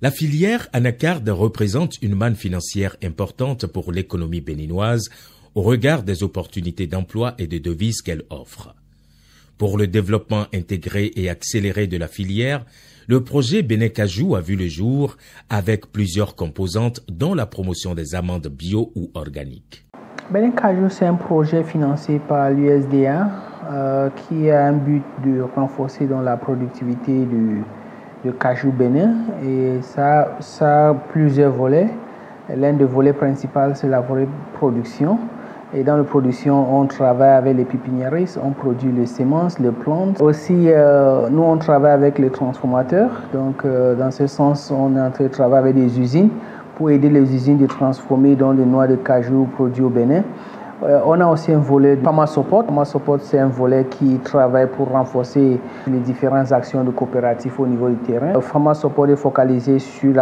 La filière anacarde représente une manne financière importante pour l'économie béninoise au regard des opportunités d'emploi et de devises qu'elle offre. Pour le développement intégré et accéléré de la filière, le projet Bénin Cajou a vu le jour avec plusieurs composantes dont la promotion des amandes bio ou organiques. Bénin Cajou, c'est un projet financé par l'USDA qui a un but de renforcer dans la productivité du cajou bénin et ça a plusieurs volets. L'un des volets principaux, c'est la volet production. Et dans la production, on travaille avec les pépiniéristes, on produit les semences, les plantes. Aussi, nous, on travaille avec les transformateurs. Donc, dans ce sens, on est en train de travailler avec des usines pour aider les usines de transformer dans les noix de cajou produits au Bénin. On a aussi un volet de Farmer Support. Farmer Support, c'est un volet qui travaille pour renforcer les différentes actions de coopératives au niveau du terrain. Farmer Support est focalisé sur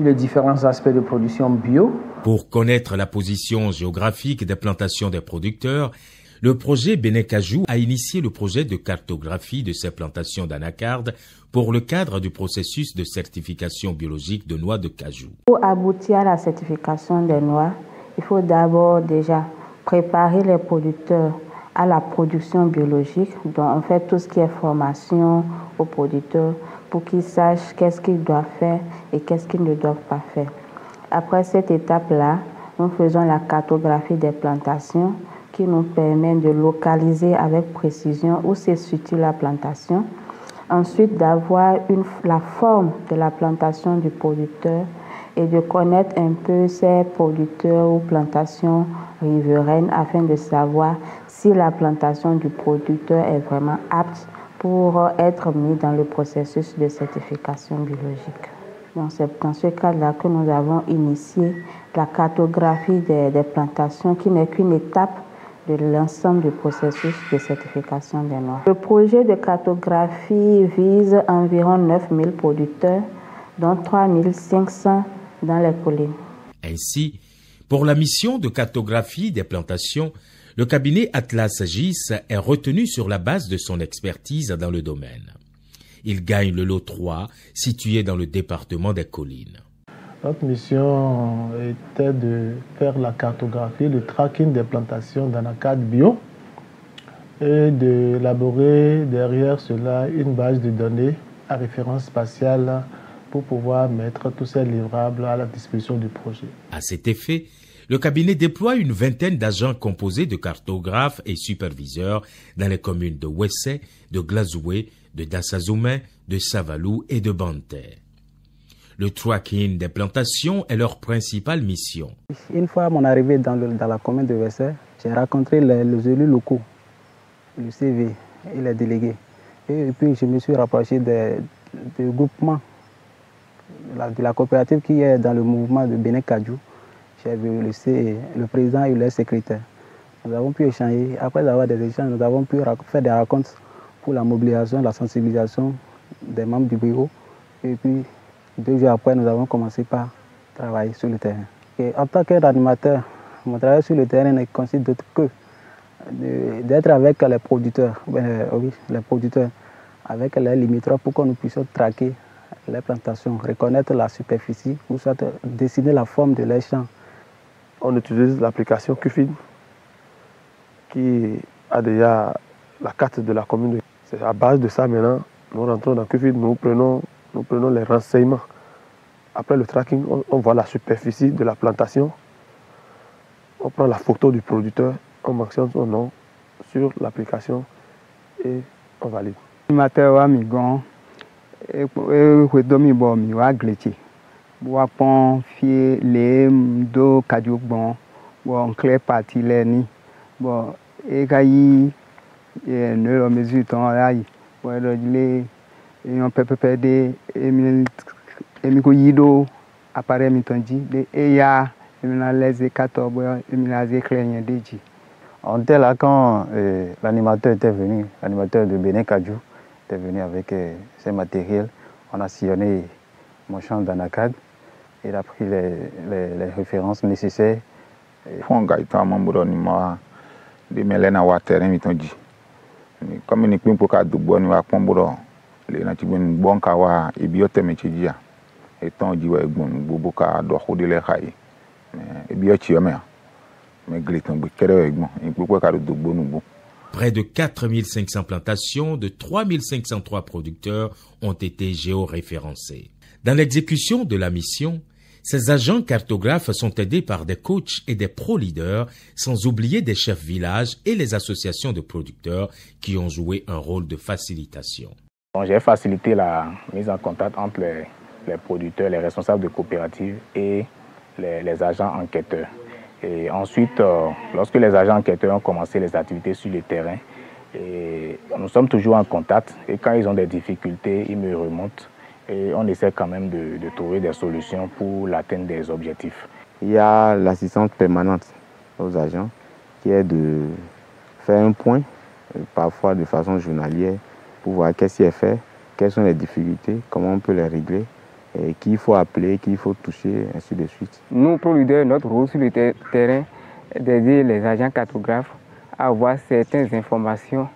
les différents aspects de production bio. Pour connaître la position géographique des plantations des producteurs, le projet Bénin Cajou a initié le projet de cartographie de ces plantations d'anacarde pour le cadre du processus de certification biologique de noix de cajou. Pour aboutir à la certification des noix, il faut d'abord déjà préparer les producteurs à la production biologique. Donc on fait tout ce qui est formation aux producteurs pour qu'ils sachent qu'est-ce qu'ils doivent faire et qu'est-ce qu'ils ne doivent pas faire. Après cette étape-là, nous faisons la cartographie des plantations qui nous permet de localiser avec précision où se situe la plantation. Ensuite, d'avoir la forme de la plantation du producteur et de connaître un peu ces producteurs ou plantations riveraines afin de savoir si la plantation du producteur est vraiment apte pour être mise dans le processus de certification biologique. Donc c'est dans ce cadre-là que nous avons initié la cartographie des plantations qui n'est qu'une étape de l'ensemble du processus de certification des noix. Le projet de cartographie vise environ 9000 producteurs, dont 3500 dans les collines. Ainsi, pour la mission de cartographie des plantations, le cabinet Atlas GIS est retenu sur la base de son expertise dans le domaine. Il gagne le lot 3, situé dans le département des Collines. Notre mission était de faire la cartographie, le tracking des plantations d'anacarde bio et d'élaborer derrière cela une base de données à référence spatiale pour pouvoir mettre tous ces livrables à la disposition du projet. À cet effet, le cabinet déploie une vingtaine d'agents composés de cartographes et superviseurs dans les communes de Wessé, de Glazoué, de Dassazoumé, de Savalou et de Banter. Le tracking des plantations est leur principale mission. Une fois à mon arrivée dans la commune de Wessé, j'ai rencontré les élus locaux, le CV et les délégués. Et puis je me suis rapproché du groupement, de la coopérative qui est dans le mouvement de Bénin Cajou. J'ai vu le président et le secrétaire. Nous avons pu échanger. Après avoir des échanges, nous avons pu faire des rencontres pour la mobilisation, la sensibilisation des membres du bureau. Et puis, 2 jours après, nous avons commencé par travailler sur le terrain. Et en tant qu'animateur, mon travail sur le terrain ne consiste d'autre que d'être avec les producteurs, les producteurs, avec les limitrophes pour que nous puissions traquer les plantations, reconnaître la superficie, ou soit dessiner la forme de les champs. On utilise l'application QFID qui a déjà la carte de la commune. C'est à base de ça maintenant, nous rentrons dans QFID, nous prenons les renseignements. Après le tracking, on voit la superficie de la plantation, on prend la photo du producteur, on mentionne son nom sur l'application et on valide. On était là quand l'animateur était venu, l'animateur de Bénin Cajou était venu avec ses matériels. On a sillonné mon champ d'anacarde. Il a pris les références nécessaires. Comme étant dit ouais bon boboka do xodele xayi mais bien tu mais gliton bu kere bon beaucoup ka do bonumbu. Près de 4500 plantations de 3503 producteurs ont été géoréférencées. Dans l'exécution de la mission, ces agents cartographes sont aidés par des coachs et des pro-leaders, sans oublier des chefs villages et les associations de producteurs qui ont joué un rôle de facilitation. J'ai facilité la mise en contact entre les producteurs, les responsables de coopératives et les agents enquêteurs. Et ensuite, lorsque les agents enquêteurs ont commencé les activités sur le terrain, et nous sommes toujours en contact et quand ils ont des difficultés, ils me remontent et on essaie quand même de trouver des solutions pour l'atteinte des objectifs. Il y a l'assistance permanente aux agents qui est de faire un point, parfois de façon journalière, pour voir qu'est-ce qui est fait, quelles sont les difficultés, comment on peut les régler, et qui il faut appeler, qui il faut toucher, ainsi de suite. Nous, pro-leaders, notre rôle sur le terrain est d'aider les agents cartographes à avoir certaines informations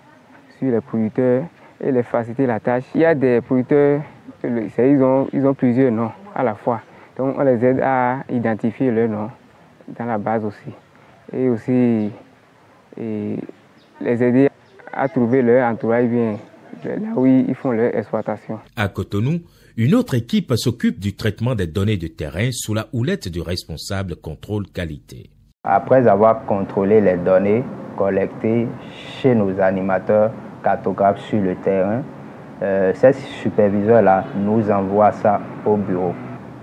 sur les producteurs et les faciliter la tâche. Il y a des producteurs, ils ont plusieurs noms à la fois. Donc on les aide à identifier leurs noms dans la base aussi. Et aussi les aider à trouver leur entourage bien, là où ils font leur exploitation. À Cotonou, une autre équipe s'occupe du traitement des données de terrain sous la houlette du responsable contrôle qualité. Après avoir contrôlé les données collectées chez nos animateurs cartographes sur le terrain, ces superviseurs-là nous envoient ça au bureau.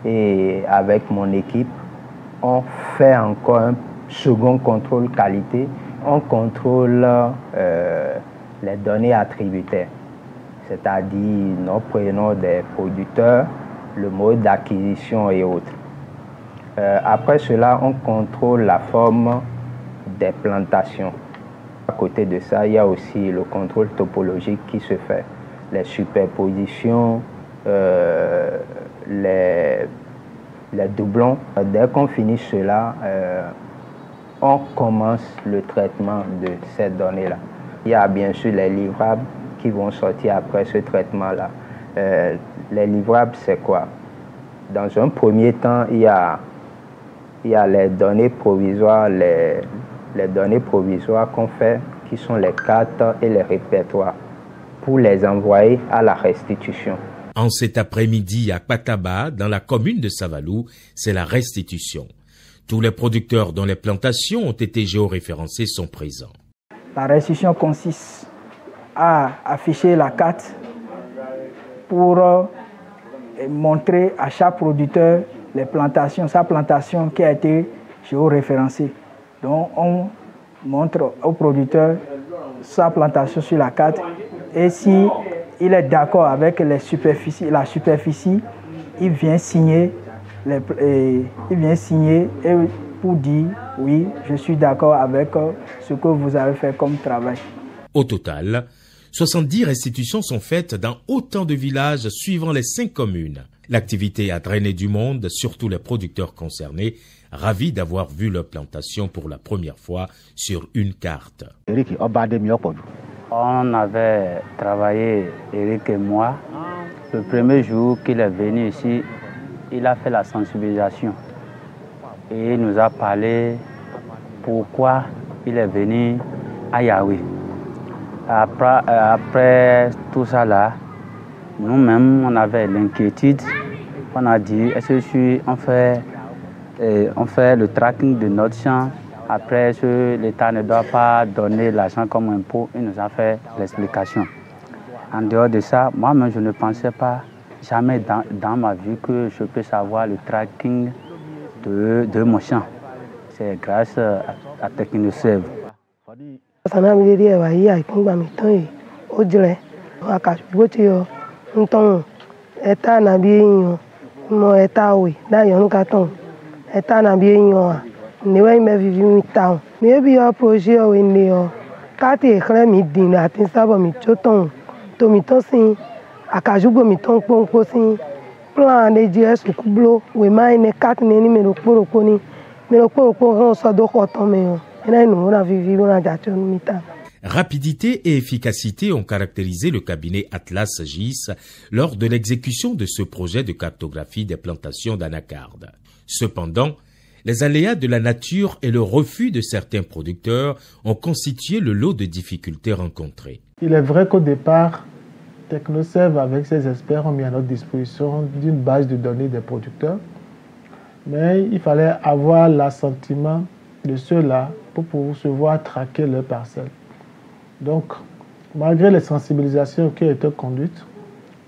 Et avec mon équipe, on fait encore un second contrôle qualité. On contrôle les données attributaires, c'est-à-dire nos prénoms des producteurs, le mode d'acquisition et autres. Après cela, on contrôle la forme des plantations. À côté de ça, il y a aussi le contrôle topologique qui se fait. Les superpositions, les doublons. Dès qu'on finit cela, on commence le traitement de ces données-là. Il y a bien sûr les livrables qui vont sortir après ce traitement-là. Les livrables, c'est quoi? Dans un premier temps, il y a les données provisoires, les données provisoires qu'on fait, qui sont les cartes et les répertoires, pour les envoyer à la restitution. En cet après-midi à Pataba, dans la commune de Savalou, c'est la restitution. Tous les producteurs dont les plantations ont été géoréférencées sont présents. La restitution consiste à afficher la carte pour montrer à chaque producteur les plantations, sa plantation qui a été géoréférencée. Donc on montre au producteur sa plantation sur la carte et si il est d'accord avec la superficie, il vient signer pour dire oui, je suis d'accord avec ce que vous avez fait comme travail. Au total, 70 restitutions sont faites dans autant de villages suivant les 5 communes. L'activité a drainé du monde, surtout les producteurs concernés, ravis d'avoir vu leur plantation pour la première fois sur une carte. On avait travaillé, Eric et moi. Le premier jour qu'il est venu ici, il a fait la sensibilisation. Et il nous a parlé pourquoi il est venu à Yahweh. Après tout ça là, nous-mêmes on avait l'inquiétude. On a dit, est-ce que on fait le tracking de notre champ. Après, l'État ne doit pas donner l'argent comme impôt. Il nous a fait l'explication. En dehors de ça, moi-même, je ne pensais pas jamais dans ma vie que je peux savoir le tracking de mon champ. C'est grâce à Technoserve. Newe me vivi mi town me bi o projet o ni o ka te kre mi din ati sabo mi choton to mi ton sin akajugbo mi ton ponpo sin plan de JS kublo we mai ne kat ne ni me ro poro ni me ro poro ho so do ko ton me o ina nu na vivi ro na ja cho mi ta. Rapidité et efficacité ont caractérisé le cabinet Atlas GIS lors de l'exécution de ce projet de cartographie des plantations d'anacarde. Cependant, les aléas de la nature et le refus de certains producteurs ont constitué le lot de difficultés rencontrées. Il est vrai qu'au départ, Technoserve avec ses experts ont mis à notre disposition d'une base de données des producteurs, mais il fallait avoir l'assentiment de ceux-là pour pouvoir traquer leurs parcelles. Donc, malgré les sensibilisations qui ont été conduites,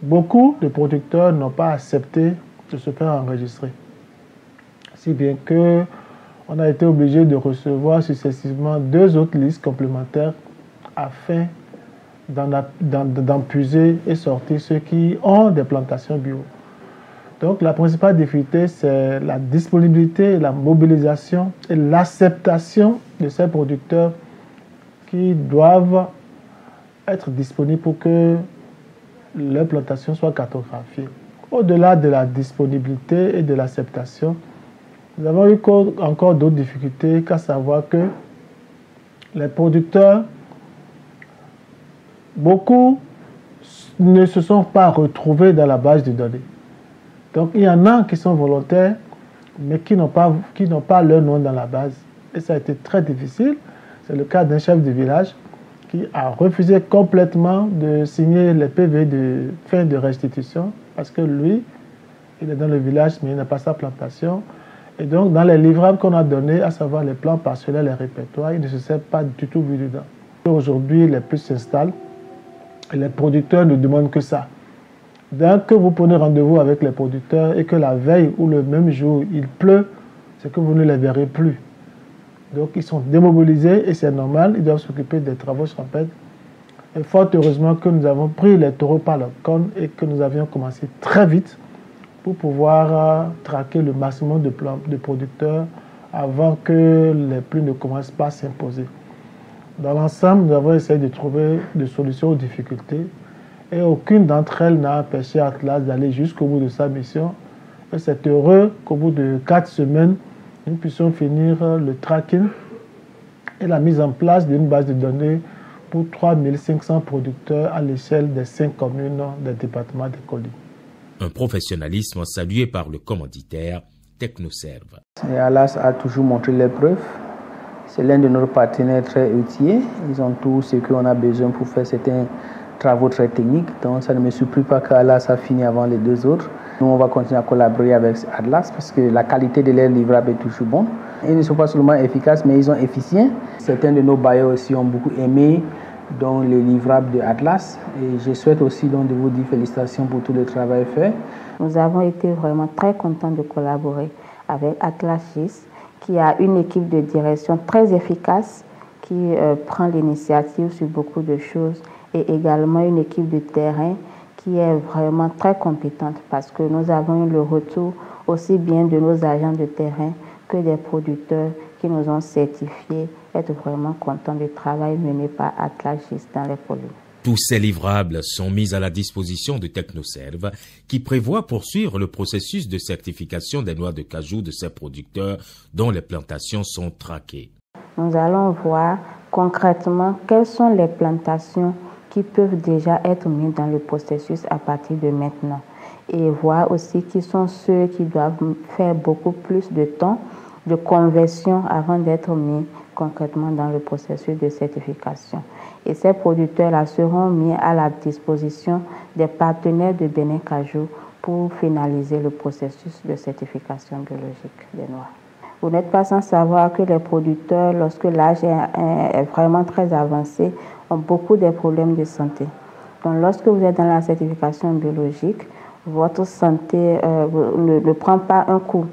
beaucoup de producteurs n'ont pas accepté de se faire enregistrer. Si bien qu'on a été obligé de recevoir successivement 2 autres listes complémentaires afin d'en puiser et sortir ceux qui ont des plantations bio. Donc la principale difficulté, c'est la disponibilité, la mobilisation et l'acceptation de ces producteurs qui doivent être disponibles pour que leur plantation soit cartographiée. Au-delà de la disponibilité et de l'acceptation, nous avons eu encore d'autres difficultés, qu'à savoir que les producteurs, beaucoup ne se sont pas retrouvés dans la base de données. Donc il y en a qui sont volontaires, mais qui n'ont pas leur nom dans la base. Et ça a été très difficile. C'est le cas d'un chef de village qui a refusé complètement de signer les PV de fin de restitution parce que lui, il est dans le village, mais il n'a pas sa plantation. Et donc, dans les livrables qu'on a donnés, à savoir les plans parcellaires, les répertoires, il ne se s'est pas du tout vu dedans. Aujourd'hui, les puces s'installent et les producteurs ne demandent que ça. Dès que vous prenez rendez-vous avec les producteurs et que la veille ou le même jour, il pleut, c'est que vous ne les verrez plus. Donc, ils sont démobilisés et c'est normal, ils doivent s'occuper des travaux champêtres. Et fort heureusement que nous avons pris les taureaux par le corne et que nous avions commencé très vite pour pouvoir traquer le maximum de producteurs avant que les pluies ne commencent pas à s'imposer. Dans l'ensemble, nous avons essayé de trouver des solutions aux difficultés et aucune d'entre elles n'a empêché Atlas d'aller jusqu'au bout de sa mission. Et c'est heureux qu'au bout de 4 semaines, nous puissions finir le tracking et la mise en place d'une base de données pour 3500 producteurs à l'échelle des 5 communes des départements des Colis. Un professionnalisme salué par le commanditaire Technoserve. Atlas a toujours montré les preuves. C'est l'un de nos partenaires très outillés. Ils ont tout ce qu'on a besoin pour faire certains travaux très techniques. Donc ça ne me surprend pas qu'Atlas a fini avant les 2 autres. Nous, on va continuer à collaborer avec Atlas parce que la qualité de leurs livrables est toujours bonne. Ils ne sont pas seulement efficaces, mais ils sont efficients. Certains de nos bailleurs aussi ont beaucoup aimé donc, les livrables de Atlas. Et je souhaite aussi donc, de vous dire félicitations pour tout le travail fait. Nous avons été vraiment très contents de collaborer avec Atlas GIS, qui a une équipe de direction très efficace, qui prend l'initiative sur beaucoup de choses, et également une équipe de terrain qui est vraiment très compétente parce que nous avons eu le retour aussi bien de nos agents de terrain que des producteurs qui nous ont certifiés être vraiment contents du travail mené par Atlas GIS dans les Colis. Tous ces livrables sont mis à la disposition de Technoserve qui prévoit poursuivre le processus de certification des noix de cajou de ces producteurs dont les plantations sont traquées. Nous allons voir concrètement quelles sont les plantations qui peuvent déjà être mis dans le processus à partir de maintenant et voir aussi qui sont ceux qui doivent faire beaucoup plus de temps de conversion avant d'être mis concrètement dans le processus de certification. Et ces producteurs-là seront mis à la disposition des partenaires de Bénin Cajou pour finaliser le processus de certification biologique des noix. Vous n'êtes pas sans savoir que les producteurs, lorsque l'âge est vraiment très avancé, ont beaucoup de problèmes de santé. Donc lorsque vous êtes dans la certification biologique, votre santé ne prend pas un coup.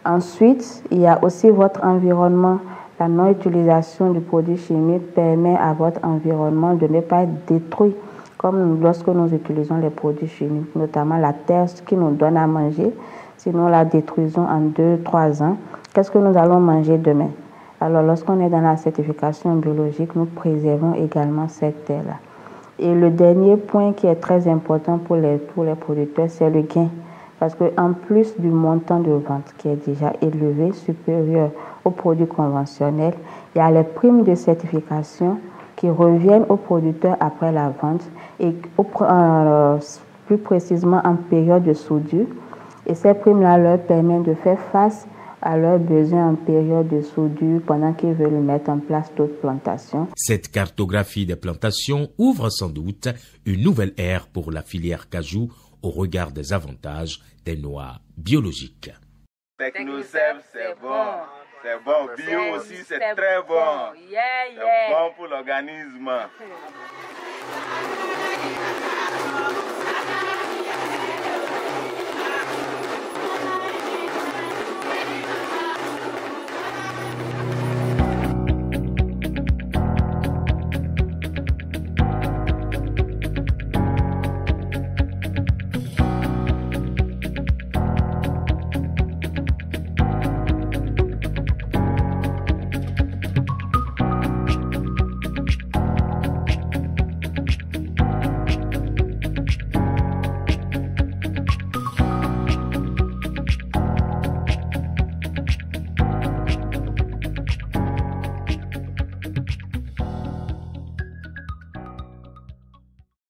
Ensuite, il y a aussi votre environnement. La non-utilisation du produit chimique permet à votre environnement de ne pas être détruit, comme lorsque nous utilisons les produits chimiques, notamment la terre qui nous donne à manger. Si nous la détruisons en 2-3 ans, qu'est-ce que nous allons manger demain? Alors, lorsqu'on est dans la certification biologique, nous préservons également cette terre-là. Et le dernier point qui est très important pour les producteurs, c'est le gain. Parce qu'en plus du montant de vente qui est déjà élevé, supérieur aux produits conventionnels, il y a les primes de certification qui reviennent aux producteurs après la vente et plus précisément en période de soudure. Et ces primes-là leur permettent de faire face à leurs besoins en période de soudure pendant qu'ils veulent mettre en place d'autres plantations. Cette cartographie des plantations ouvre sans doute une nouvelle ère pour la filière cajou au regard des avantages des noix biologiques. Technosep, c'est bon. C'est bon. Bio aussi, c'est très bon. C'est bon pour l'organisme.